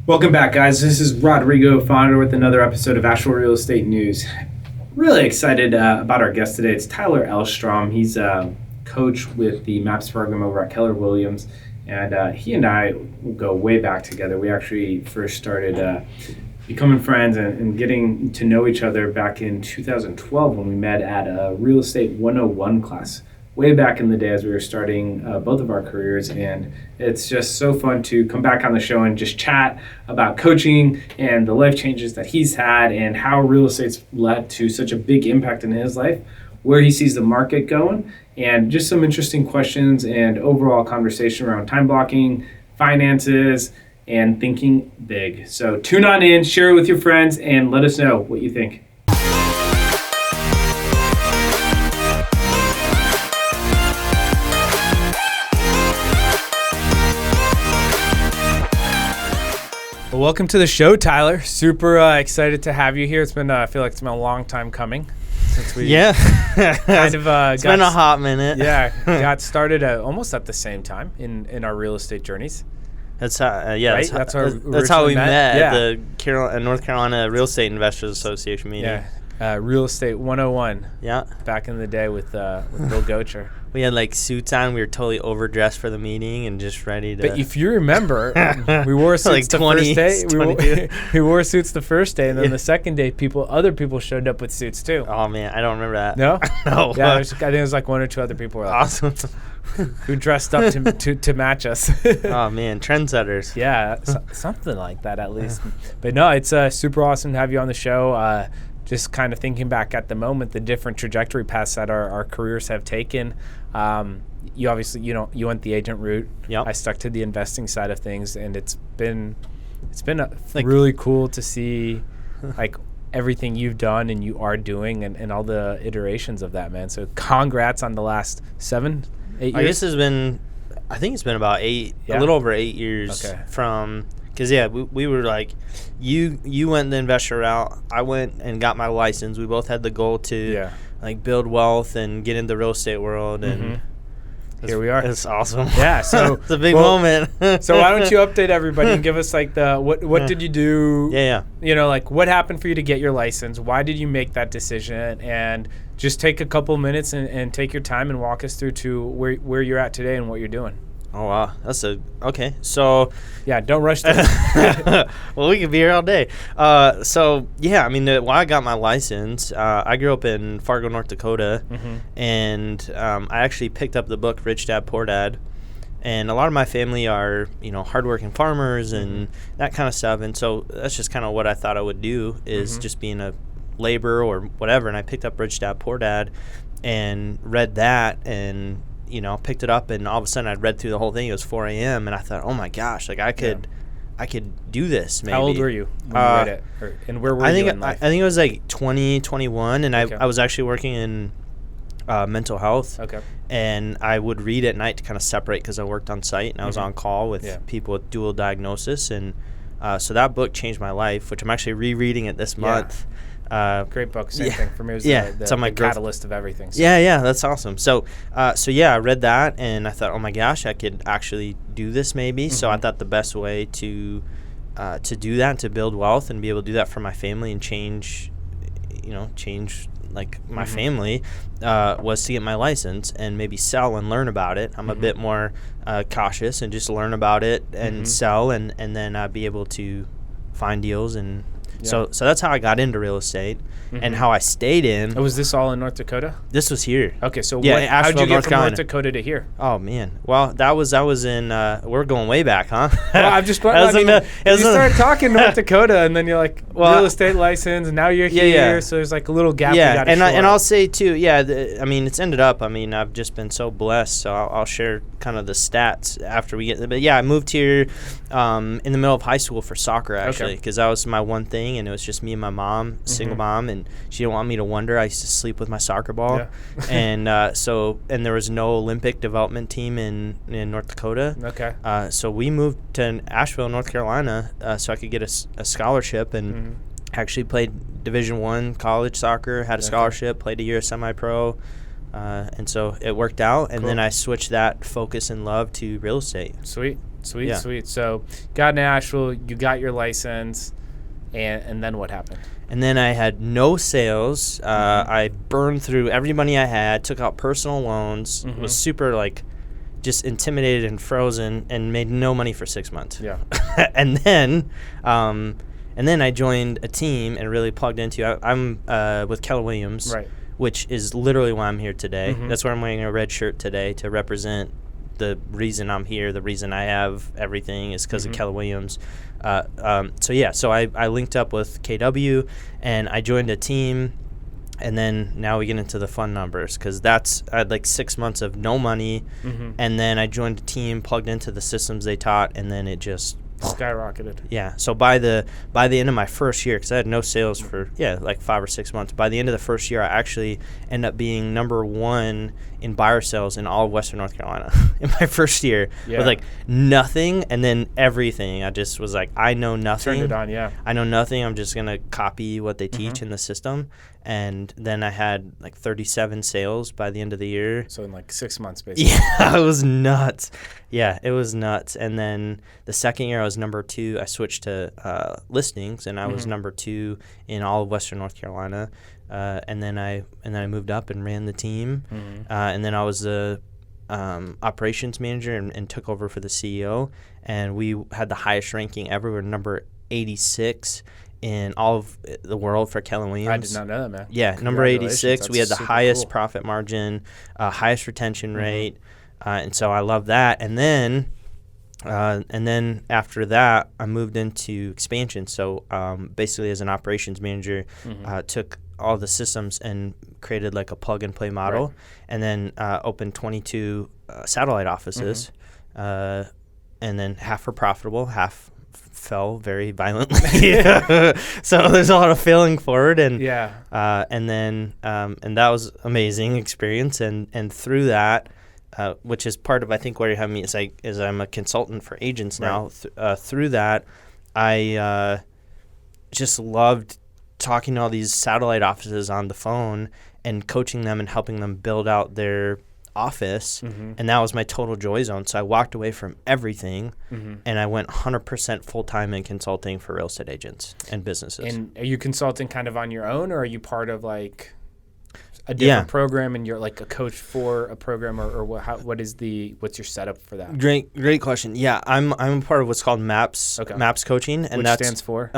Welcome back, guys. This is Rodrigo, founder with another episode of Asheville Real Estate News. Really excited about our guest today. It's Tyler Elstrom. He's a coach with the Maps program over at Keller Williams, and he and I go way back together. We actually first started becoming friends and getting to know each other back in 2012 when we met at a Real Estate 101 class. Way back in the day as we were starting both of our careers, and it's just so fun to come back on the show and just chat about coaching and the life changes that he's had and how real estate's led to such a big impact in his life, where he sees the market going, and just some interesting questions and overall conversation around time blocking, finances, and thinking big. So tune on in, share it with your friends, and let us know what you think. Welcome to the show, Tyler. Super excited to have you here. It's been, I feel like it's been a long time coming since we kind of it's been a hot minute. Yeah, got started almost at the same time in our real estate journeys. That's how, right? that's how we met at the North Carolina Real Estate Investors Association meeting. Yeah, Real Estate 101. Yeah, back in the day with Bill Gocher. We had like suits on. We were totally overdressed for the meeting and just ready to. But if you remember, we wore suits the first day. We wore suits the first day, and then the second day, other people showed up with suits too. Oh man, I don't remember that. No, no. Yeah, I think it was like one or two other people. Were like, awesome. Who dressed up to match us. Oh man, trendsetters. Yeah, something like that at least. But no, it's super awesome to have you on the show. Just kind of thinking back at the moment, the different trajectory paths that our careers have taken. You obviously, you went the agent route. Yep. I stuck to the investing side of things, and it's been really cool to see like everything you've done and you are doing and all the iterations of that, man. So congrats on the last 7-8 years. I guess I think it's been about 8, a little over 8 years from. Because, we were like, you went the investor route. I went and got my license. We both had the goal to, like, build wealth and get into the real estate world. And here we are. It's awesome. Yeah, so it's a big moment. So why don't you update everybody and give us, like, what did you do? Yeah. Like, what happened for you to get your license? Why did you make that decision? And just take a couple minutes and take your time and walk us through to where you're at today and what you're doing. Oh, wow. Okay. So. Yeah, don't rush this. Well, we could be here all day. When I got my license, I grew up in Fargo, North Dakota, and I actually picked up the book Rich Dad, Poor Dad. And a lot of my family are, hardworking farmers and that kind of stuff. And so that's just kind of what I thought I would do is just being a laborer or whatever. And I picked up Rich Dad, Poor Dad and read that and picked it up, and all of a sudden I'd read through the whole thing. It was 4 a.m. and I thought, oh my gosh, like I could do this maybe. How old were you when you read it? And where were you in life? I think it was like 20, 21, and I was actually working in mental health. Okay. And I would read at night to kind of separate because I worked on site and I was on call with people with dual diagnosis. And so that book changed my life, which I'm actually rereading it this month. Great book. Same thing for me. It was the catalyst of everything. So. Yeah, that's awesome. So I read that and I thought, oh my gosh, I could actually do this maybe. So I thought the best way to do that, to build wealth and be able to do that for my family and change like my family, was to get my license and maybe sell and learn about it. I'm a bit more cautious and just learn about it and sell and then be able to find deals and. So that's how I got into real estate and how I stayed in. Oh, was this all in North Dakota? This was here. Okay, so how'd you get from North Dakota to here? Oh man, well I was in. We're going way back, huh? Well, I'm just. You started talking North Dakota, and then you're like real estate license, and now you're here. Yeah. So there's like a little gap. Yeah, and I'll say too. Yeah, it's ended up. I've just been so blessed. So I'll share kind of the stats after we get. But I moved here in the middle of high school for soccer actually, because that was my one thing, and it was just me and my mom, single mom, and she didn't want me to wonder. I used to sleep with my soccer ball, and there was no Olympic development team in North Dakota. Okay. So we moved to Asheville, North Carolina, so I could get a scholarship and actually played Division I college soccer. Had a scholarship, played a year of semi-pro. And so it worked out, and then I switched that focus and love to real estate. Sweet. Sweet, Yeah. sweet. So got in Asheville, you got your license, and then what happened? And then I had no sales. I burned through every money I had, took out personal loans, was super like just intimidated and frozen, and made no money for 6 months. Yeah. and then I joined a team and really plugged into. I'm with Keller Williams, Right. which is literally why I'm here today. Mhm. That's why I'm wearing a red shirt today, to represent the reason I'm here. The reason I have everything is because of Keller Williams. So I linked up with KW, and I joined a team. And then now we get into the fun numbers, because I had like 6 months of no money, and then I joined a team, plugged into the systems they taught, and then it just skyrocketed. Yeah. So by the end of my first year, because I had no sales for like 5 or 6 months, by the end of the first year, I actually ended up being number 1 in buyer sales in all of Western North Carolina in my first year, with like nothing and then everything. I just was like, I know nothing. Turned it on, yeah. I know nothing. I'm just gonna copy what they teach in the system. And then I had like 37 sales by the end of the year. So in like 6 months, basically. Yeah, it was nuts. Yeah, it was nuts. And then the second year I was number 2. I switched to listings, and I was number 2 in all of Western North Carolina. And then I moved up and ran the team. And then I was the operations manager and took over for the CEO. And we had the highest ranking ever. We were number 86 in all of the world for Keller Williams. I did not know that, man. Yeah, number 86. We had the That's highest super cool. profit margin, highest retention rate, and so I love that. And then after that, I moved into expansion. So basically, as an operations manager, took all the systems and created like a plug and play model, and then opened 22 satellite offices, and then half were profitable, half fell very violently. So there's a lot of failing forward, and and that was amazing experience. And through that, which is part of I think where you have me is I'm a consultant for agents now. Through that, I just loved talking to all these satellite offices on the phone and coaching them and helping them build out their office, and that was my total joy zone. So I walked away from everything, and I went 100% full-time in consulting for real estate agents and businesses. And are you consulting kind of on your own, or are you part of like a different program, and you're like a coach for a program, or what's your setup for that? Great question. Yeah, I'm a part of what's called Maps. Okay. Maps coaching, and which stands for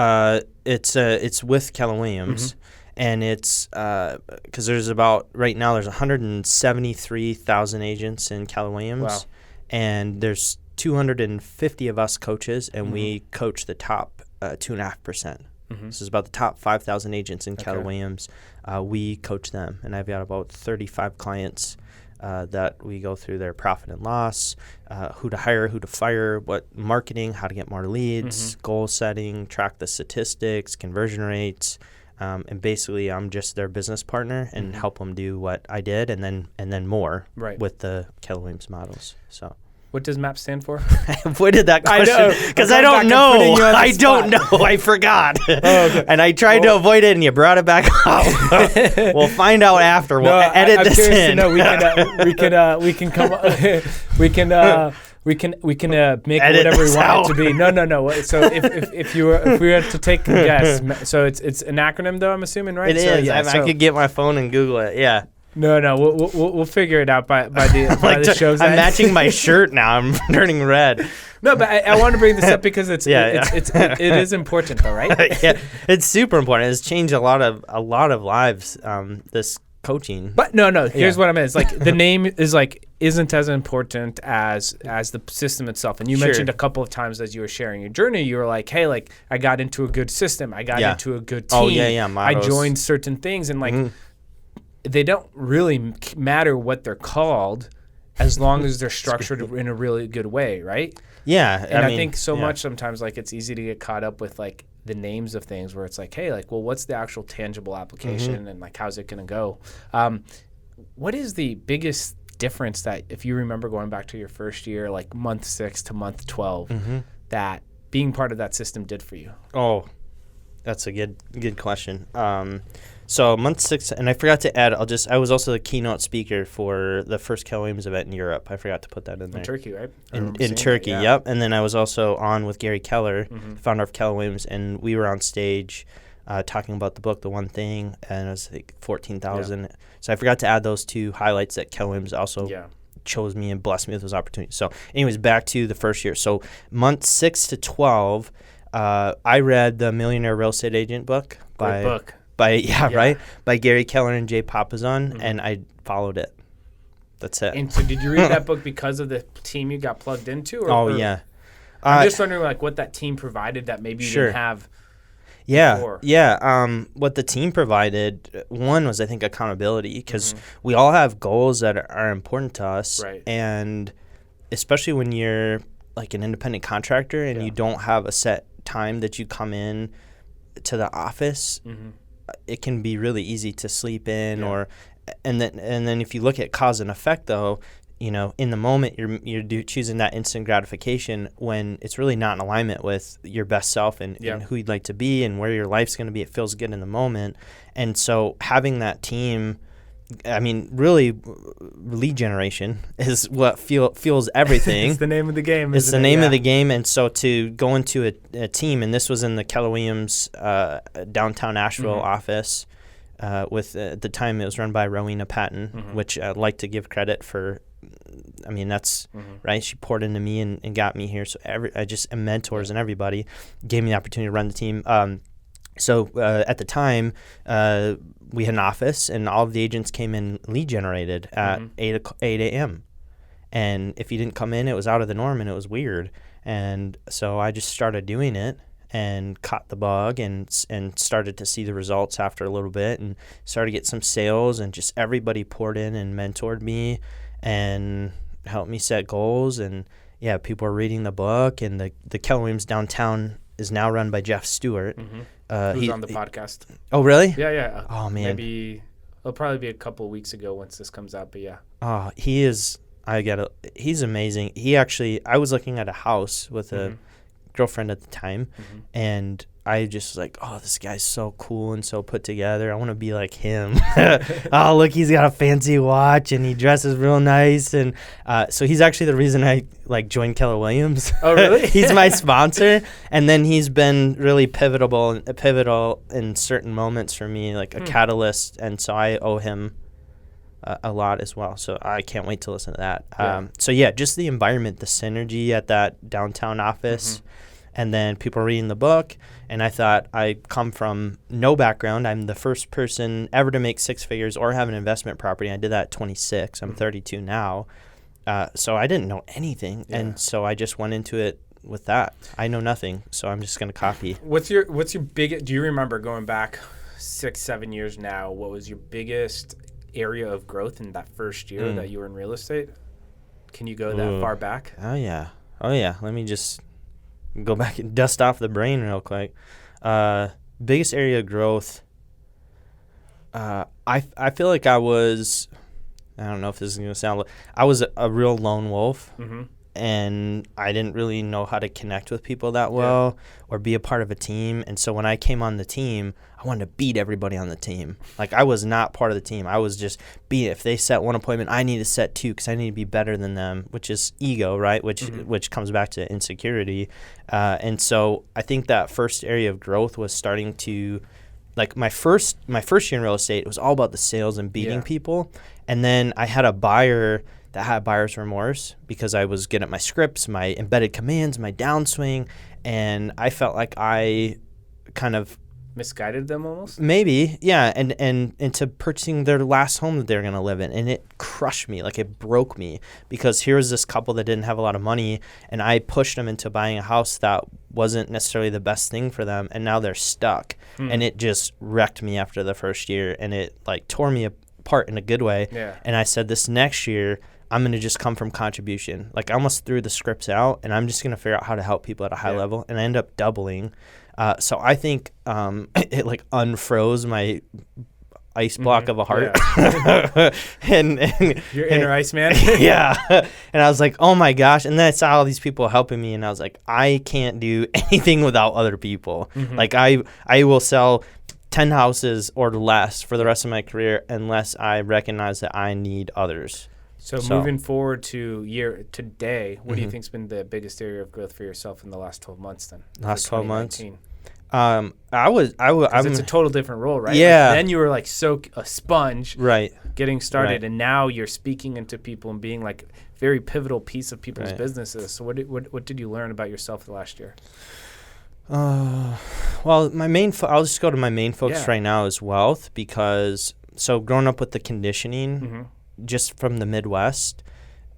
it's with Keller Williams. And it's because there's right now there's 173,000 agents in Keller Williams. Wow. And there's 250 of us coaches, and we coach the top 2.5%. This is about the top 5,000 agents in Keller Williams. We coach them, and I've got about 35 clients that we go through their profit and loss, who to hire, who to fire, what marketing, how to get more leads, goal setting, track the statistics, conversion rates. And basically, I'm just their business partner and help them do what I did, and then more with the Keller Williams models. So, what does MAP stand for? I avoided that question because I don't know. I don't know. I forgot, and I tried to avoid it, and you brought it back up. We'll find out after. We'll edit this in. No, we can come. We can make edit whatever we want out. it to be. No. So if we were to take a guess, so it's an acronym though, I'm assuming, right? It is. I could get my phone and Google it. Yeah. No, we'll figure it out by the show's I'm end. matching my shirt now. I'm turning red. No, but I want to bring this up because it is important though, right? Yeah, it's super important. It's changed a lot of lives. This coaching. But no. Here's what I meant. It's like the name isn't as important as the system itself. And you mentioned a couple of times as you were sharing your journey, you were like, hey, like I got into a good system. I got into a good team. Oh yeah. I joined certain things, and like they don't really matter what they're called as long as they're structured in a really good way, right? Yeah. And I think so much sometimes like it's easy to get caught up with like the names of things where it's like, hey, like, well, what's the actual tangible application and like how's it going to go? What is the biggest difference that if you remember going back to your first year, like month 6 to month 12, that being part of that system did for you? Oh, That's a good question. So month 6, and I forgot to add. I was also the keynote speaker for the first Keller Williams event in Europe. I forgot to put that in there. In Turkey, right? In Turkey, that, yep. And then I was also on with Gary Keller, founder of Keller Williams, and we were on stage talking about the book, The One Thing, and it was like 14,000. So I forgot to add those 2 highlights that Keller Williams also chose me and blessed me with those opportunities. So anyways, back to the first year. So month 6 to 12, I read the Millionaire Real Estate Agent book by Gary Keller and Jay Papasan, and I followed it. That's it. And so did you read that book because of the team you got plugged into? Yeah. I'm just wondering like what that team provided that maybe you didn't have before. What the team provided, one was I think accountability, because we all have goals that are important to us. Right. And especially when you're like an independent contractor and you don't have a set time that you come in to the office, it can be really easy to sleep in and then if you look at cause and effect though, you know, in the moment you're choosing that instant gratification when it's really not in alignment with your best self and who you'd like to be and where your life's going to be. It feels good in the moment. And so having that team, I mean, really, lead generation is what fuels everything. It's the name of the game. It's the name of the game. And so to go into a team, and this was in the Keller Williams downtown Asheville office with, at the time, it was run by Rowena Patton, which I'd like to give credit for. I mean, that's right. She poured into me and got me here. So I just mentors and everybody gave me the opportunity to run the team. So at the time, we had an office, and all of the agents came in lead generated at 8 a.m. And if you didn't come in, it was out of the norm, and it was weird. And so I just started doing it and caught the bug and started to see the results after a little bit and started to get some sales, and just everybody poured in and mentored me and helped me set goals. And, yeah, people are reading the book, and the Keller Williams downtown is now run by Jeff Stewart. Who's on the podcast. Oh, really? Yeah. Oh, man. Maybe it'll probably be a couple of weeks ago once this comes out, but yeah. Oh, he is. He's amazing. I was looking at a house with a girlfriend at the time, and I just was like, oh, this guy's so cool and so put together. I want to be like him. Oh, look, he's got a fancy watch and he dresses real nice. And so he's actually the reason I joined Keller Williams. Oh, really? He's my sponsor. And then he's been really pivotal in certain moments for me, like a catalyst. And so I owe him a lot as well. So I can't wait to listen to that. So yeah, just the environment, the synergy at that downtown office. And then people reading the book, and I thought, I come from no background. I'm the first person ever to make 6 figures or have an investment property. I did that at 26. I'm 32 now. So I didn't know anything, and so I just went into it with that. I know nothing, so I'm just going to copy. What's your biggest, do you remember going back 6-7 years now, what was your biggest area of growth in that first year that you were in real estate? Can you go that far back? Oh, yeah. Let me just go back and dust off the brain real quick. Biggest area of growth. I feel like I don't know if this is going to sound, I was a real lone wolf, and I didn't really know how to connect with people that well or be a part of a team. And so when I came on the team, I wanted to beat everybody on the team. Like, I was not part of the team. I was just if they set 1 appointment, I need to set 2 because I need to be better than them, which is ego, right? Which comes back to insecurity. And so I think that first area of growth was starting to, like, my first year in real estate, it was all about the sales and beating people. And then I had a buyer that had buyer's remorse because I was good at my scripts, my embedded commands, my downswing, and I felt like I kind of misguided them almost? Maybe, yeah, and into purchasing their last home that they're going to live in, and it crushed me, like it broke me, because here was this couple that didn't have a lot of money, and I pushed them into buying a house that wasn't necessarily the best thing for them, and now they're stuck, and it just wrecked me after the first year, and it like tore me apart in a good way, and I said, this next year, I'm going to just come from contribution. Like, I almost threw the scripts out, and I'm just going to figure out how to help people at a high level, and I end up doubling. So I think it like unfroze ice block of a heart. Yeah. and Your inner ice man. yeah. And I was like, oh my gosh. And then I saw all these people helping me, and I was like, I can't do anything without other people. Like I will sell 10 houses or less for the rest of my career unless I recognize that I need others. So moving forward to today, what do you think's been the biggest area of growth for yourself in the last 12 months then? Last 12 months? 2019? It's a total different role, right? Yeah. Like, then you were like a sponge, right. getting started, Right. and now you're speaking into people and being like very pivotal piece of people's Right. businesses. So what did you learn about yourself the last year? Well, my main I'll just go to my main focus right now is wealth, because growing up with the conditioning just from the Midwest,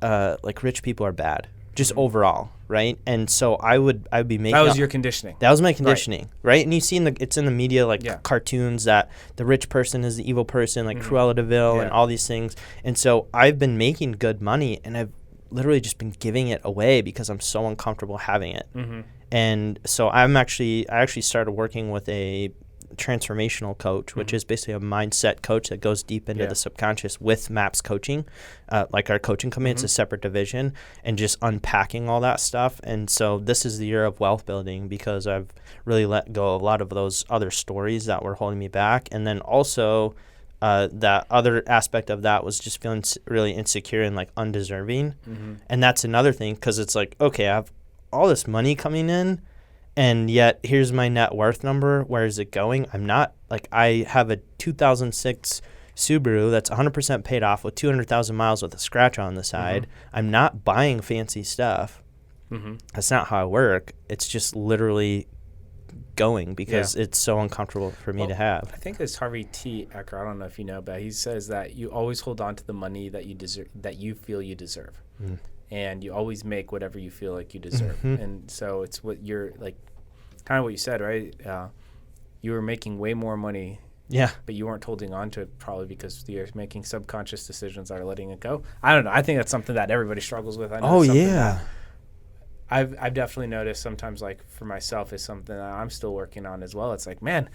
like rich people are bad, just overall, right? And so I would be making That was your conditioning. That was my conditioning, right? And you see it's in the media, like cartoons, that the rich person is the evil person, like Cruella de Vil and all these things. And so I've been making good money, and I've literally just been giving it away because I'm so uncomfortable having it. And so I actually started working with a transformational coach, which is basically a mindset coach that goes deep into the subconscious with Maps coaching, like our coaching company. It's a separate division, and just unpacking all that stuff. And so this is the year of wealth building, because I've really let go of a lot of those other stories that were holding me back. And then also that other aspect of that was just feeling really insecure and like undeserving. And that's another thing, because it's like, okay, I have all this money coming in, and yet here's my net worth number. Where is it going? I'm not, like, I have a 2006 Subaru that's 100% paid off with 200,000 miles with a scratch on the side. I'm not buying fancy stuff. That's not how I work. It's just literally going because it's so uncomfortable for me to have. I think it's Harvey T. Eker. I don't know if you know, but he says that you always hold on to the money that you deserve, that you feel you deserve. And you always make whatever you feel like you deserve. And so it's what you're like, kind of what you said, right? You were making way more money, but you weren't holding on to it, probably because you're making subconscious decisions that are letting it go. I don't know. I think that's something that everybody struggles with. I know I've definitely noticed sometimes, like for myself, is something that I'm still working on as well. It's like, man,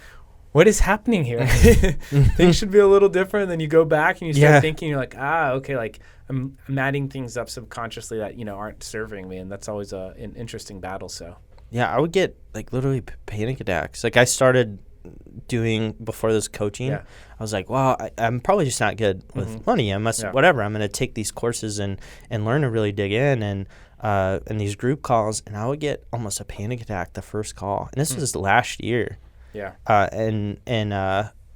what is happening here? Things should be a little different. Then you go back and you start thinking, you're like, okay, like I'm adding things up subconsciously that, aren't serving me. And that's always an interesting battle. So, yeah, I would get like literally panic attacks. Like I started doing before this coaching. I was like, well, I'm probably just not good with money. I must, whatever. I'm going to take these courses and learn to really dig in and these group calls. And I would get almost a panic attack the first call. And this was last year.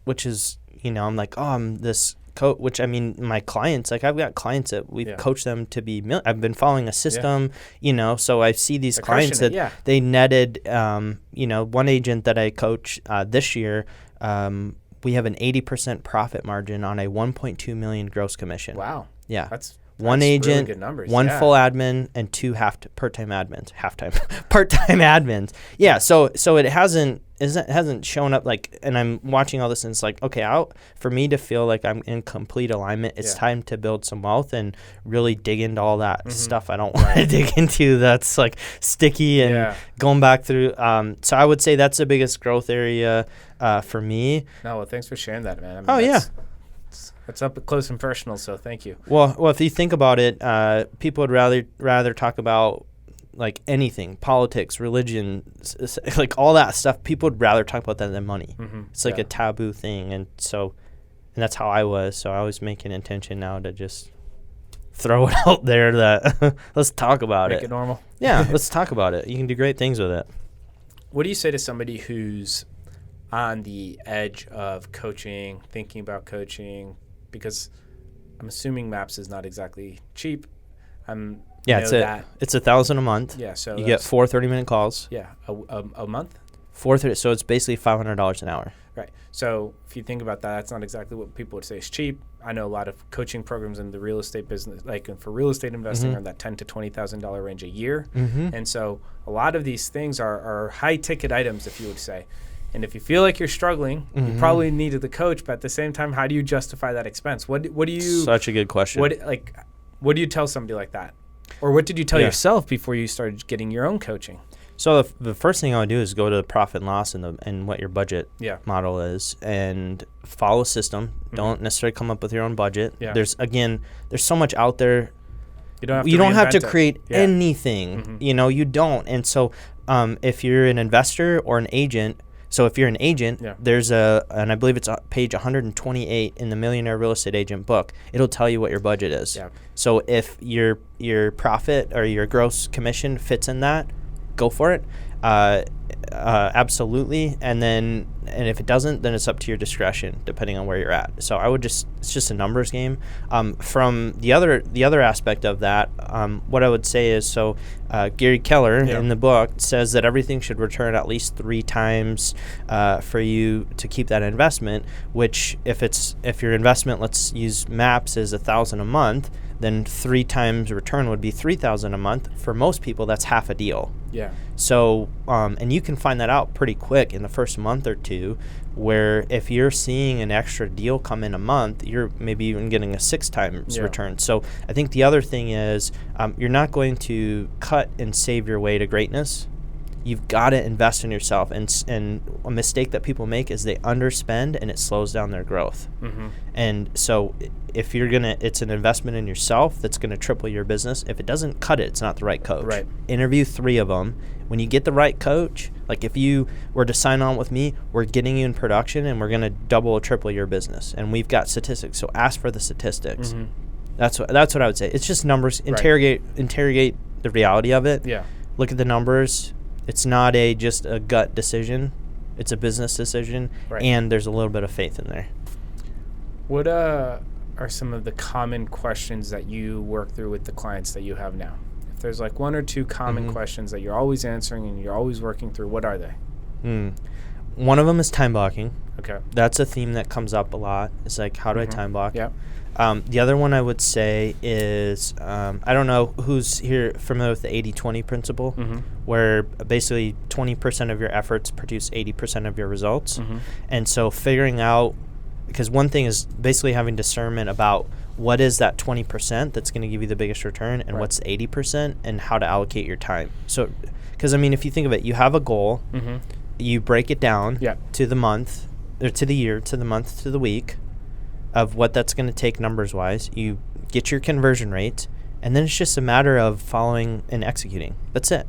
Which is, I'm like, I'm this coach, which I mean, my clients, like I've got clients that we've coached them to be, I've been following a system, so I see these clients that they netted, one agent that I coach this year, we have an 80% profit margin on a 1.2 million gross commission. Wow. Yeah. That's one agent, really good numbers. One full admin, and two part-time admins. Part-time admins. Yeah. So it hasn't shown up like, and I'm watching all this, and it's like, okay, for me to feel like I'm in complete alignment, it's time to build some wealth and really dig into all that stuff I don't want to dig into. That's like sticky and going back through. So I would say that's the biggest growth area for me. No, well, thanks for sharing that, man. I mean, it's up close and personal, so thank you. Well, if you think about it, people would rather talk about like anything, politics, religion, like all that stuff. People would rather talk about that than money. It's like a taboo thing, and that's how I was. So I was making intention now to just throw it out there that let's talk about it. Make it normal. Yeah, let's talk about it. You can do great things with it. What do you say to somebody who's on the edge of coaching, thinking about coaching? Because I'm assuming Maps is not exactly cheap. It's $1,000 a month. Yeah, so you get 4 30-minute calls. Yeah, a month. 430. So it's basically $500 an hour. Right. So if you think about that, that's not exactly what people would say is cheap. I know a lot of coaching programs in the real estate business, like for real estate investing, are in that $10,000 to $20,000 range a year. And so a lot of these things are high ticket items, if you would say. And if you feel like you're struggling, you probably needed the coach. But at the same time, how do you justify that expense? What do you? Such a good question. What do you tell somebody like that, or what did you tell yourself before you started getting your own coaching? So the first thing I would do is go to the profit and loss and what your budget model is, and follow a system. Don't necessarily come up with your own budget. There's so much out there. You don't have to create anything. You don't. And so if you're an investor or an agent, so if you're an agent, there's and I believe it's page 128 in the Millionaire Real Estate Agent book. It'll tell you what your budget is. So if your profit or your gross commission fits in that, go for it. Absolutely. And if it doesn't, then it's up to your discretion depending on where you're at. So it's just a numbers game. From the other aspect of that, what I would say is, Gary Keller in the book says that everything should return at least 3 times for you to keep that investment, which if your investment, let's use Maps, is $1,000 a month, then 3 times return would be $3,000 a month. For most people, that's half a deal. So, and you can find that out pretty quick in the first month or two, where if you're seeing an extra deal come in a month, you're maybe even getting a 6 times return. So I think the other thing is you're not going to cut and save your way to greatness. You've got to invest in yourself. And a mistake that people make is they underspend, and it slows down their growth. And so if it's an investment in yourself that's going to triple your business. If it doesn't cut it, it's not the right coach. Interview 3 of them. When you get the right coach, like if you were to sign on with me, we're getting you in production, and we're going to double or triple your business. And we've got statistics. So ask for the statistics. That's what I would say. It's just numbers. Interrogate the reality of it. Look at the numbers. It's not just a gut decision. It's a business decision, and there's a little bit of faith in there. What are some of the common questions that you work through with the clients that you have now? If there's like 1 or 2 common questions that you're always answering and you're always working through, what are they? One of them is time blocking. Okay. That's a theme that comes up a lot. It's like, how do I time block? The other one I would say is, I don't know who's here familiar with the 80-20 principle, where basically 20% of your efforts produce 80% of your results. And so figuring out, because one thing is basically having discernment about what is that 20% that's going to give you the biggest return, and what's 80%, and how to allocate your time. So, because if you think of it, you have a goal, you break it down to the month, or to the year, to the month, to the week, of what that's going to take numbers-wise. You get your conversion rate, and then it's just a matter of following and executing. That's it.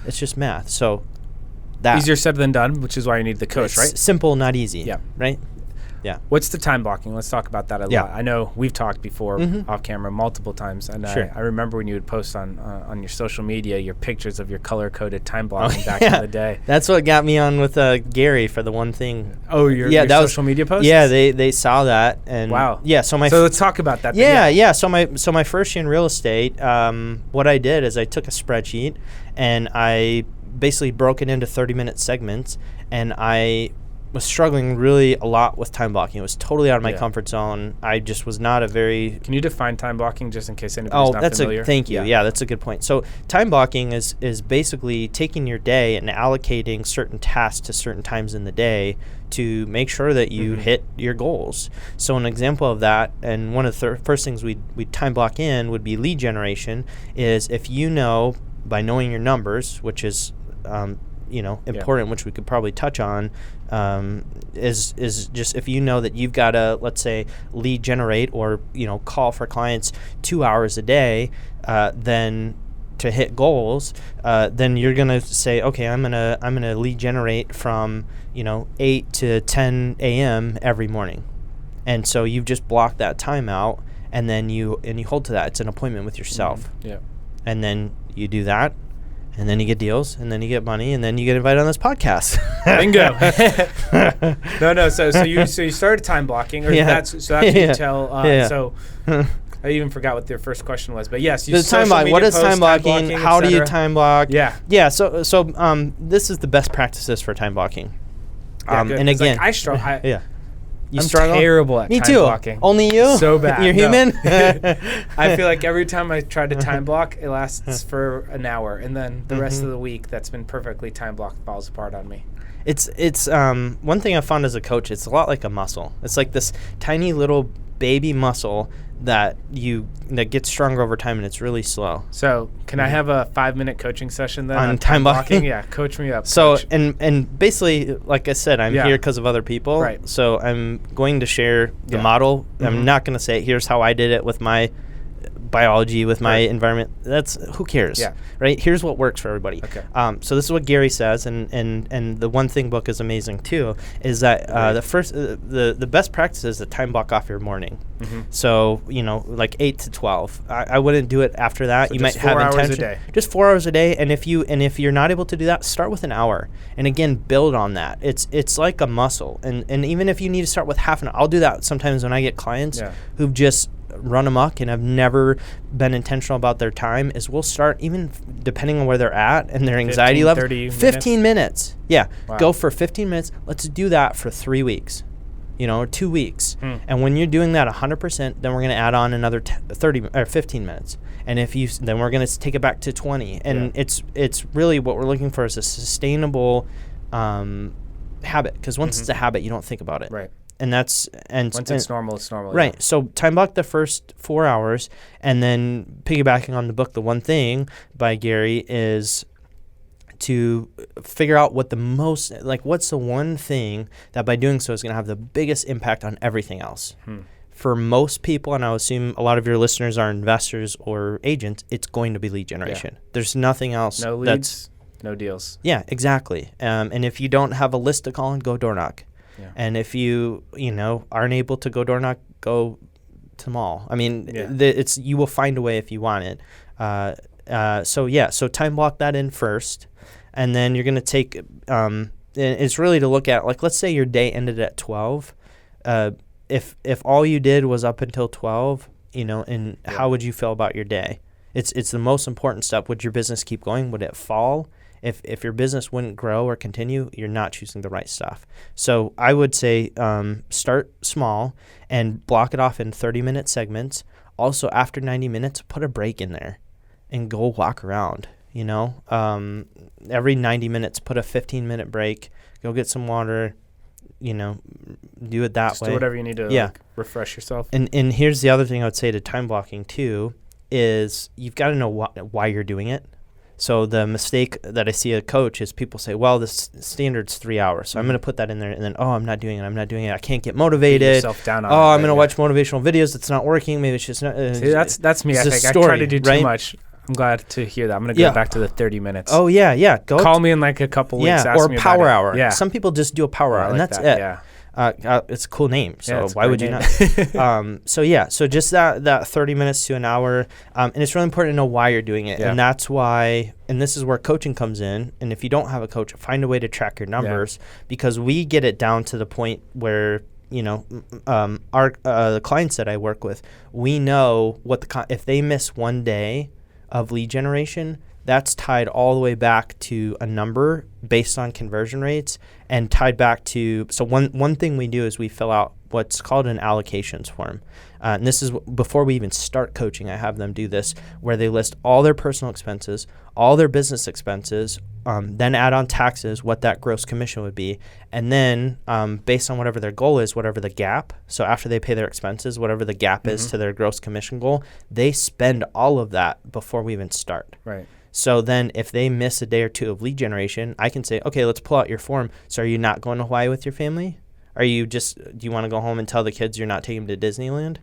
It's just math. So that easier said than done, which is why you need the coach, right? Simple, not easy. Right? What's the time blocking? Let's talk about that a lot. I know we've talked before off camera multiple times, and I remember when you would post on your social media your pictures of your color-coded time blocking back in the day. That's what got me on with Gary for the one thing. Oh, your social media posts? Yeah, they saw that, and wow. So let's talk about that. So my first year in real estate, what I did is I took a spreadsheet and I basically broke it into 30-minute segments, and I was struggling really a lot with time blocking. It was totally out of my comfort zone. I just was not a very... Can you define time blocking just in case anybody's not familiar? Thank you. Yeah, that's a good point. So time blocking is basically taking your day and allocating certain tasks to certain times in the day to make sure that you hit your goals. So an example of that, and one of the first things we time block in would be lead generation, is if you know, by knowing your numbers, which is important, which we could probably touch on, is just if you know that you've got to, let's say, lead generate or call for clients 2 hours a day, then to hit goals, then you're gonna say, okay, I'm gonna lead generate from 8 to 10 a.m. every morning, and so you've just blocked that time out, and then you hold to that. It's an appointment with yourself, and then you do that. And then you get deals, and then you get money, and then you get invited on this podcast. Bingo. No. So you started time blocking, or that's you tell. So I even forgot what their first question was, but yes, you time block. What is time blocking? How do you time block? Yeah. So this is the best practices for time blocking. And again, I struggle. I'm struggle? terrible at Me time too. blocking. Only you? So bad. You're human? I feel like every time I try to time block, it lasts for an hour. And then the rest of the week that's been perfectly time blocked falls apart on me. It's one thing I found as a coach, it's a lot like a muscle. It's like this tiny little baby muscle that gets stronger over time, and it's really slow. So can I have a 5-minute coaching session then on time blocking? Yeah, coach me up. So coach. and basically, like I said, I'm here because of other people. Right. So I'm going to share the model. I'm not going to say here's how I did it with my biology, with my environment. That's who cares. Yeah. Right. Here's what works for everybody. Okay. So this is what Gary says, and the One Thing book is amazing too. Is that the best practice is to time block off your morning. So like 8 to 12. I wouldn't do it after that. So you just might have 4 hours intention. a day. Just 4 hours a day, and if you're not able to do that, start with an hour, and again build on that. It's like a muscle, and even if you need to start with half an hour, I'll do that sometimes when I get clients who've just run amok and have never been intentional about their time. Is we'll start, even depending on where they're at and their anxiety level, 15 minutes. Yeah, go for 15 minutes. Let's do that for 3 weeks. Or 2 weeks. And when you're doing that 100%, then we're going to add on another 30 or 15 minutes. And then we're going to take it back to 20. And it's really what we're looking for is a sustainable habit. Because once it's a habit, you don't think about it. Right. And once it's normal, it's normal. Right. Yeah. So time block the first 4 hours, and then piggybacking on the book, The One Thing by Gary, is to figure out what's the one thing that by doing so is going to have the biggest impact on everything else. For most people, and I assume a lot of your listeners are investors or agents, it's going to be lead generation. There's nothing else. No leads, no deals. Yeah, exactly. And if you don't have a list to call on, go door knock. Yeah. And if you aren't able to go door knock, go to the mall. I mean, you will find a way if you want it. So time block that in first. And then you're going to take, it's really to look at, like, let's say your day ended at 12. If all you did was up until 12, and how would you feel about your day? It's the most important step. Would your business keep going? Would it fall? If your business wouldn't grow or continue, you're not choosing the right stuff. So I would say start small and block it off in 30-minute segments. Also, after 90 minutes, put a break in there and go walk around. Every 90 minutes, put a 15-minute break, go get some water, do it that Just way. do whatever you need to refresh yourself. And here's the other thing I would say to time blocking too, is you've got to know why you're doing it. So the mistake that I see a coach is people say, well, the standard's 3 hours, so I'm going to put that in there, and then, I'm not doing it. I can't get motivated. Beat yourself down on it, I'm going to watch motivational videos. It's not working. Maybe it's just not. See, that's me. I think story, I try to do too right? much. I'm glad to hear that. I'm going to go back to the 30 minutes. Oh, yeah. Call me in like a couple weeks. Ask or me power about hour. It. Yeah. Some people just do a power hour, and that's it. Yeah. It's a cool name, so it's why would you name. not? So just that 30 minutes to an hour, and it's really important to know why you're doing it, and that's why. And this is where coaching comes in. And if you don't have a coach, find a way to track your numbers, because we get it down to the point where our the clients that I work with, we know what if they miss one day of lead generation, that's tied all the way back to a number based on conversion rates, and tied back to, so one thing we do is we fill out what's called an allocations form. And this is before we even start coaching, I have them do this, where they list all their personal expenses, all their business expenses, then add on taxes, what that gross commission would be. And then based on whatever their goal is, whatever the gap, so after they pay their expenses, whatever the gap is to their gross commission goal, they spend all of that before we even start. Right. So then if they miss a day or two of lead generation, I can say, okay, let's pull out your form. So are you not going to Hawaii with your family? Do you want to go home and tell the kids you're not taking them to Disneyland?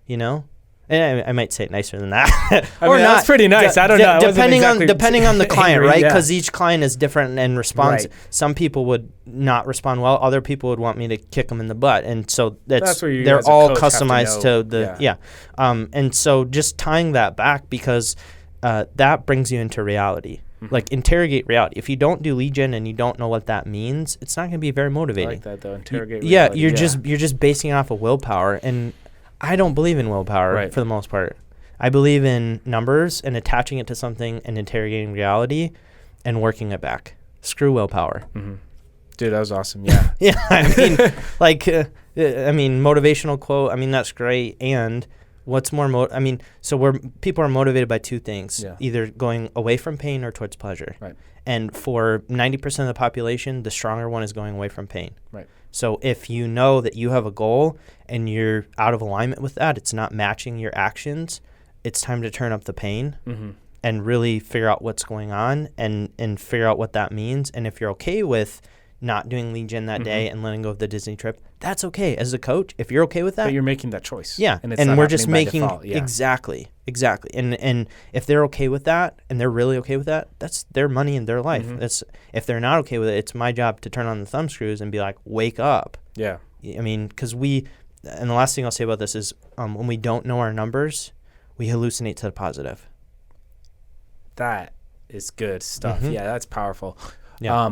And I might say it nicer than that. Or not. That's pretty nice. I don't know. Depending on the client, angry, right? Because each client is different and responds. Right. Some people would not respond well. Other people would want me to kick them in the butt. And so that's where they're all customized to the and so just tying that back, because that brings you into reality. Like, interrogate reality. If you don't do lead gen and you don't know what that means, it's not going to be very motivating. I like that though. Interrogate reality. You're just basing it off of willpower, and I don't believe in willpower for the most part. I believe in numbers and attaching it to something and interrogating reality and working it back. Screw willpower. Dude, that was awesome. Yeah. Yeah, I mean, motivational quote. I mean, that's great, and What's more so people are motivated by two things, either going away from pain or towards pleasure. Right. And for 90% of the population, the stronger one is going away from pain. Right. So if you know that you have a goal and you're out of alignment with that, it's not matching your actions, it's time to turn up the pain and really figure out what's going on and figure out what that means. And if you're okay with not doing lead gen that day and letting go of the Disney trip, that's okay. As a coach, if you're okay with that. But you're making that choice. Yeah. And we're just making, exactly. And if they're okay with that and they're really okay with that, that's their money and their life. If they're not okay with it, it's my job to turn on the thumb screws and be like, wake up. Yeah. I mean, because and the last thing I'll say about this is when we don't know our numbers, we hallucinate to the positive. That is good stuff. Yeah, that's powerful. Yeah.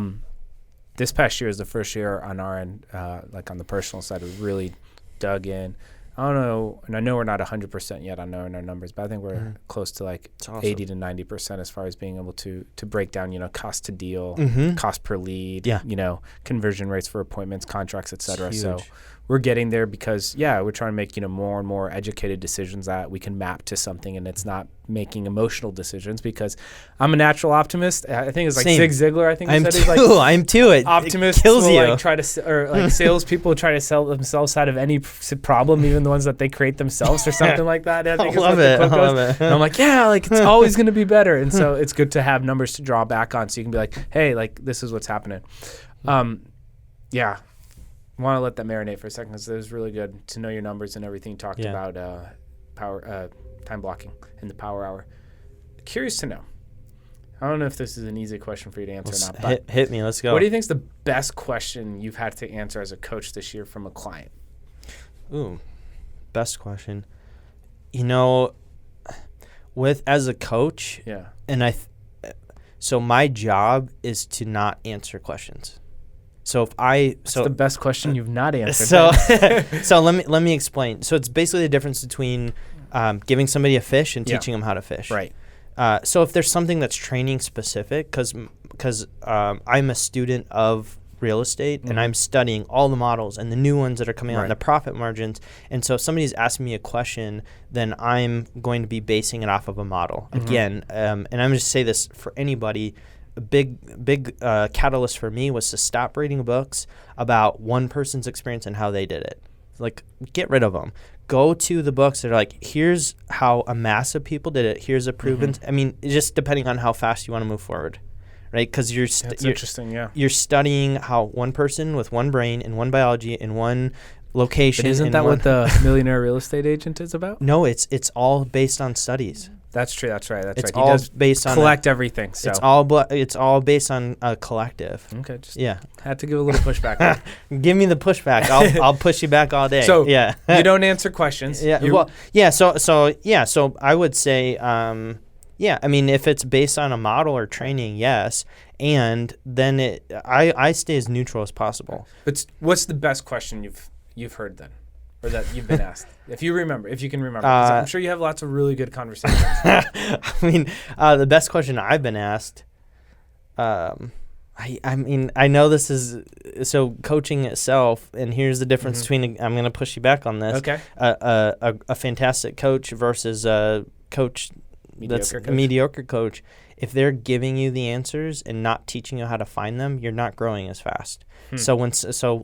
This past year is the first year on our end, like on the personal side, we really dug in. I don't know, and I know we're not 100% yet on knowing our numbers, but I think we're close to like 80 to 90% as far as being able to break down, cost to deal, cost per lead, conversion rates for appointments, contracts, et cetera. So we're getting there because, we're trying to make, more and more educated decisions that we can map to something, and it's not making emotional decisions, because I'm a natural optimist. I think it's like Same. Zig Ziglar. I think I'm he too. said I'm too. Optimists it kills will you. like try to, or like salespeople try to sell themselves out of any problem, even the ones that they create themselves or something like that. I think I love it. And I'm like, it's always going to be better. And so it's good to have numbers to draw back on, so you can be like, hey, like this is what's happening. I want to let that marinate for a second, because it was really good to know your numbers and everything. You talked about time blocking in the power hour. Curious to know. I don't know if this is an easy question for you to answer or not. But hit me. Let's go. What do you think is the best question you've had to answer as a coach this year from a client? Ooh, best question. As a coach, and so my job is to not answer questions. So That's the best question you've not answered. So let me explain. So it's basically the difference between giving somebody a fish and teaching them how to fish. Right. So if there's something that's training specific, because I'm a student of real estate and I'm studying all the models and the new ones that are coming out and the profit margins. And so if somebody's asking me a question, then I'm going to be basing it off of a model. Again, and I'm going to say this for anybody. A big catalyst for me was to stop reading books about one person's experience and how they did it. Like, get rid of them. Go to the books that are like, here's how a mass of people did it. Here's a proven. I mean, just depending on how fast you want to move forward, right? Because you're interesting. Yeah. You're studying how one person with one brain and one biology in one location. But isn't that what the Millionaire Real Estate Agent is about? No, it's all based on studies. That's true. That's right. It's all based on collect everything. So it's all based on a collective. Okay. Had to give a little pushback. Give me the pushback. I'll push you back all day. So you don't answer questions. So I would say, I mean, if it's based on a model or training, yes, and then I stay as neutral as possible. But what's the best question you've heard then? Or that you've been asked, if you can remember. 'Cause I'm sure you have lots of really good conversations. I mean, the best question I've been asked, I mean, I know this is, so coaching itself, and here's the difference between, I'm going to push you back on this. Okay. A fantastic coach versus a coach that's a mediocre coach. If they're giving you the answers and not teaching you how to find them, you're not growing as fast. So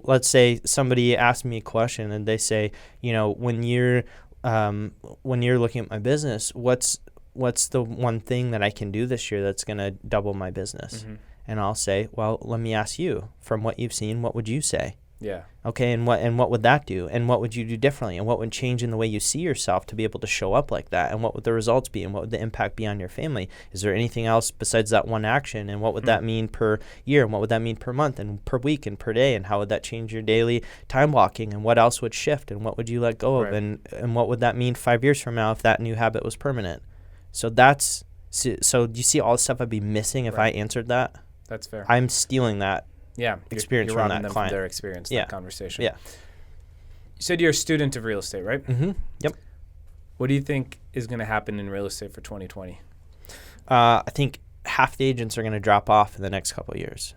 let's say somebody asks me a question and they say, when you're looking at my business, what's the one thing that I can do this year that's going to double my business? And I'll say, well, let me ask you, from what you've seen, what would you say? Yeah. Okay, and what would that do? And what would you do differently? And what would change in the way you see yourself to be able to show up like that? And what would the results be? And what would the impact be on your family? Is there anything else besides that one action? And what would that mean per year? And what would that mean per month and per week and per day? And how would that change your daily time blocking? And what else would shift? And what would you let go of? And what would that mean 5 years from now if that new habit was permanent? So do you see all the stuff I'd be missing if I answered that? That's fair. I'm stealing that. Yeah, experience you're from that them client. From their experience, that conversation. Yeah. You said you're a student of real estate, right? Yep. What do you think is going to happen in real estate for 2020? I think half the agents are going to drop off in the next couple of years.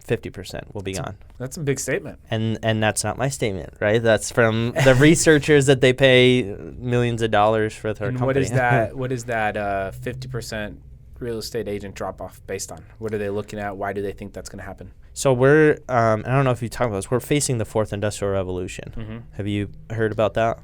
50% will be gone. That's a big statement. And that's not my statement, right? That's from the researchers that they pay millions of dollars for their company. What is that 50% real estate agent drop off based on? What are they looking at? Why do they think that's going to happen? So we're, I don't know if you talked about this, we're facing the fourth industrial revolution. Mm-hmm. Have you heard about that?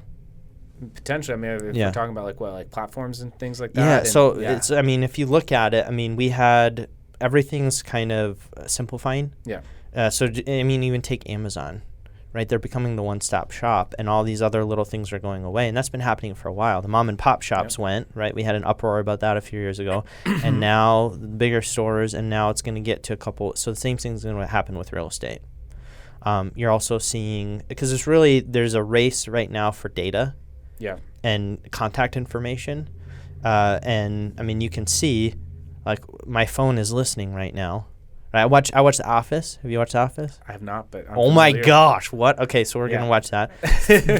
Potentially. I mean, if we're talking about like platforms and things like Yeah. that. So it's, I mean, if you look at it, I mean, we had, everything's kind of simplifying. Yeah. So, I mean, even take Amazon, right? They're becoming the one-stop shop, and all these other little things are going away, and that's been happening for a while. The mom and pop shops went, right? We had an uproar about that a few years ago, and now the bigger stores, and now it's going to get to a couple. So the same thing's going to happen with real estate. You're also seeing, because there's a race right now for data, and contact information, and I mean, you can see, like, my phone is listening right now. I watch The Office. Have you watched The Office? I have not, but I'm oh my gosh, what? Okay, so we're gonna watch that.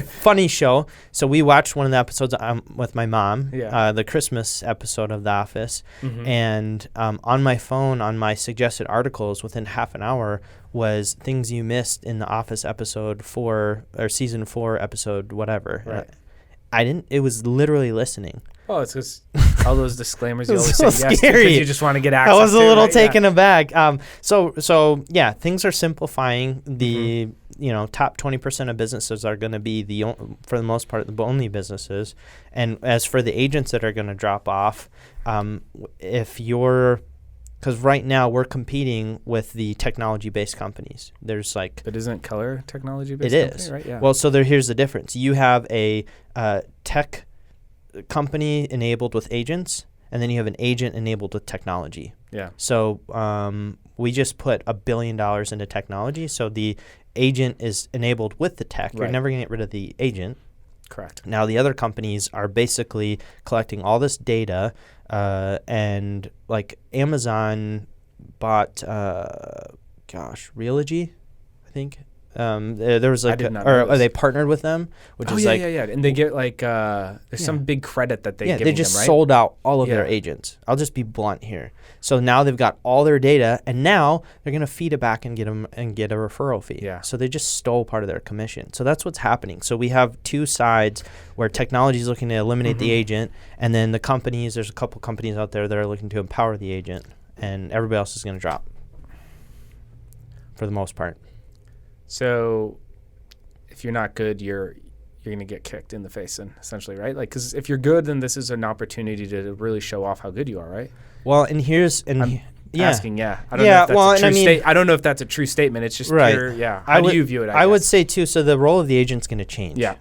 Funny show. So we watched one of the episodes with my mom. The Christmas episode of The Office, and on my phone, on my suggested articles, within half an hour was things you missed in The Office episode 4 or season 4 episode whatever. Right. I didn't. It was literally listening. Oh, it's just all those disclaimers you always so say yes to scary. because you just want to get access. I was a to, little right? taken aback. So yeah, things are simplifying. The top 20% of businesses are going to be for the most part the only businesses, and as for the agents that are going to drop off, because right now we're competing with the technology-based companies. There's like, but isn't Keller technology-based? It company, is, right? Yeah. Well, so here's the difference. You have a tech company enabled with agents, and then you have an agent enabled with technology. Yeah. So we just put $1 billion into technology. So the agent is enabled with the tech. You're never going to get rid of the agent. Correct. Now the other companies are basically collecting all this data, and like Amazon bought, Realogy, I think. There was like, or they partnered with them, which is like, and they get like there's some big credit that they they just sold out all of their agents. I'll just be blunt here. So now they've got all their data, and now they're gonna feed it back and get a referral fee. Yeah. So they just stole part of their commission. So that's what's happening. So we have two sides where technology is looking to eliminate the agent, and then the companies. There's a couple companies out there that are looking to empower the agent, and everybody else is gonna drop. For the most part. So if you're not good, you're going to get kicked in the face, and essentially, right? Like, because if you're good, then this is an opportunity to really show off how good you are, right? Well, and I'm asking, I don't know if that's a true statement. It's just pure, How do you view it? I would say too. So the role of the agent's going to change. Yeah.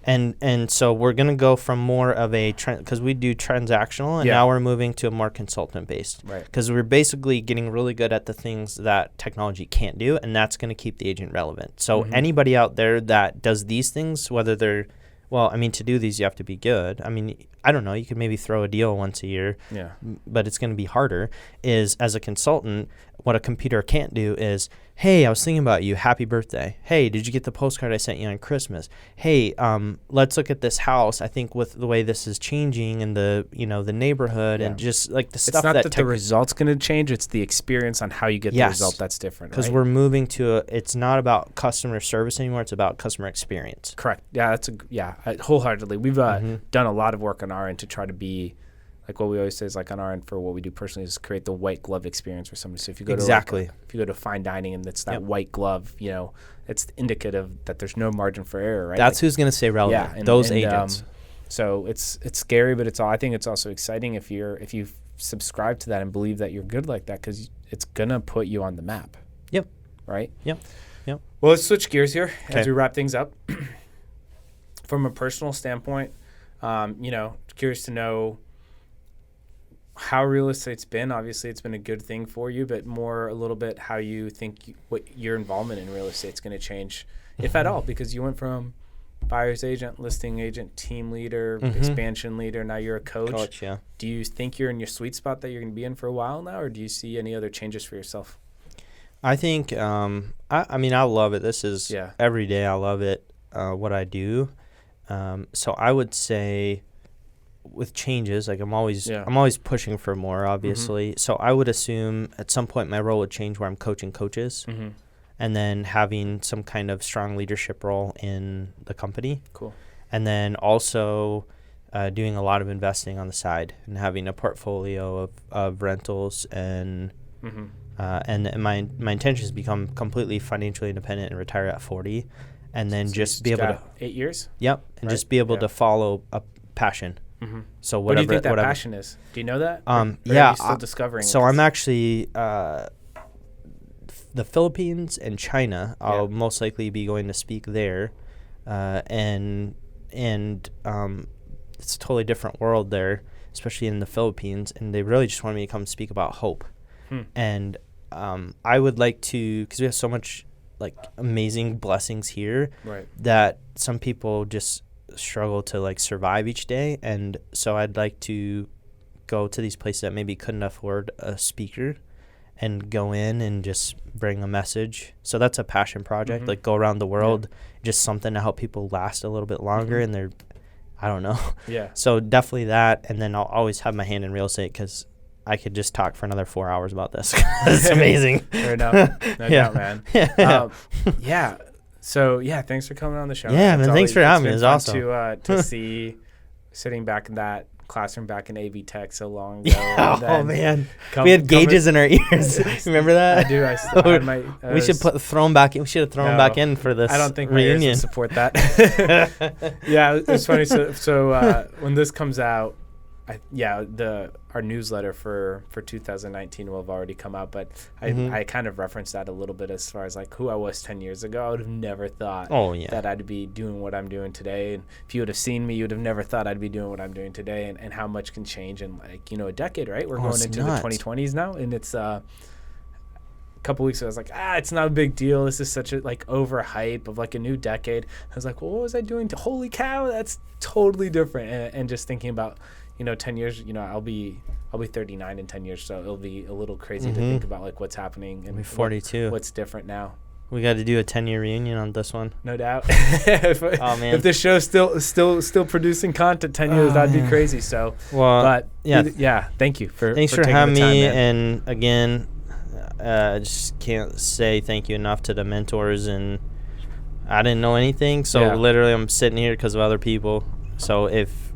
And so we're going to go from more of a because we do transactional, and now we're moving to a more consultant based. Right. Because we're basically getting really good at the things that technology can't do, and that's going to keep the agent relevant. So anybody out there that does these things, whether they're to do these, you have to be good. I mean, I don't know. You could maybe throw a deal once a year, but it's going to be harder. Is as a consultant, what a computer can't do is, hey, I was thinking about you. Happy birthday. Hey, did you get the postcard I sent you on Christmas? Hey, let's look at this house. I think with the way this is changing and the neighborhood and just like the stuff it's not that the result's going to change. It's the experience on how you get the result that's different. Because we're moving to it's not about customer service anymore. It's about customer experience. Correct. Yeah, wholeheartedly. We've done a lot of work on our end to try to be. Like what we always say is like on our end for what we do personally is create the white glove experience for somebody. So if you go to fine dining and it's that white glove, it's indicative that there's no margin for error, right? That's who's going to stay relevant. Yeah, those agents. So it's scary, but I think it's also exciting if you subscribe to that and believe that you're good like that, because it's gonna put you on the map. Yep. Right. Yep. Well, let's switch gears here as we wrap things up. From a personal standpoint, curious to know how real estate's been. Obviously, it's been a good thing for you, but more a little bit how you think what your involvement in real estate's going to change, if at all, because you went from buyer's agent, listing agent, team leader, expansion leader. Now you're a coach. Yeah. Do you think you're in your sweet spot that you're going to be in for a while now, or do you see any other changes for yourself? I think, I love it. This is every day. I love it, what I do. So I would say with changes, like I'm always pushing for more, obviously. So I would assume at some point my role would change where I'm coaching coaches, and then having some kind of strong leadership role in the company. Cool. And then also doing a lot of investing on the side and having a portfolio of rentals and my intention is to become completely financially independent and retire at 40, and then just be able to 8 years. Yep, and just be able to follow a passion. So what do you think that whatever. passion is? Do you know that? Yeah, are you still discovering. So I'm actually the Philippines and China. I'll most likely be going to speak there, and it's a totally different world there, especially in the Philippines. And they really just wanted me to come speak about hope. And I would like to, because we have so much like amazing blessings here, that some people just struggle to like survive each day. And so I'd like to go to these places that maybe couldn't afford a speaker and go in and just bring a message. So that's a passion project, like go around the world, just something to help people last a little bit longer in their, I don't know. So definitely that. And then I'll always have my hand in real estate, because I could just talk for another 4 hours about this. It's amazing. Fair enough. No doubt, man. So thanks for coming on the show. Yeah, man. Thanks for having me. It's awesome to see sitting back in that classroom back in AV Tech so long ago. Oh man, we had gauges in our ears. Remember that? I do. I still had my. We should throw them back in. We should have thrown them back in for this. I don't think reunion. my ears will support that. Yeah, it's funny. So when this comes out, our newsletter for 2019 will have already come out, but I kind of referenced that a little bit as far as like who I was 10 years ago. I would have never thought that I'd be doing what I'm doing today. And if you would have seen me, you would have never thought I'd be doing what I'm doing today, and how much can change in like, a decade, right? We're going into the 2020s now, and it's a couple weeks ago I was like, it's not a big deal. This is such a like overhype of like a new decade. I was like, well, what was I doing holy cow, that's totally different. And just thinking about 10 years, I'll be 39 in 10 years, so it'll be a little crazy to think about like what's happening and 42. What's different now. We got to do a 10-year reunion on this one. No doubt. If the show's still producing content 10 years, that'd be crazy. So, thank you thanks for having me. And again, I just can't say thank you enough to the mentors. And I didn't know anything, so literally I'm sitting here because of other people. So if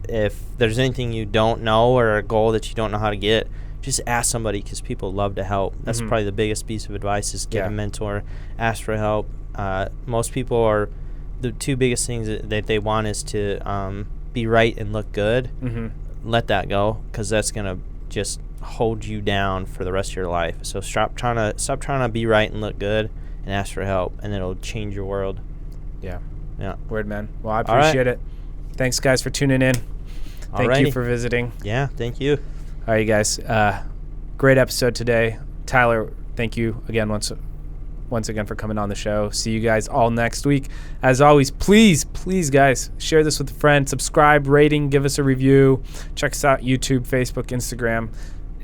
there's anything you don't know or a goal that you don't know how to get, just ask somebody, because people love to help. That's probably the biggest piece of advice, is get a mentor, ask for help. Most people are, the two biggest things that they want is to be right and look good. Let that go, because that's going to just hold you down for the rest of your life. So stop trying to be right and look good, and ask for help, and it'll change your world. Yeah. Word, man. Well, I appreciate it. Thanks, guys, for tuning in. Thank you for visiting. Yeah, thank you. All right, you guys. Great episode today. Tyler, thank you again once again for coming on the show. See you guys all next week. As always, please, guys, share this with a friend. Subscribe, rating, give us a review. Check us out, YouTube, Facebook, Instagram,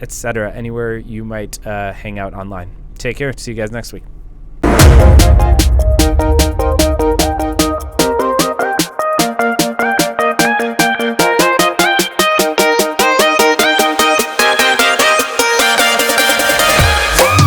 etc. Anywhere you might hang out online. Take care. See you guys next week.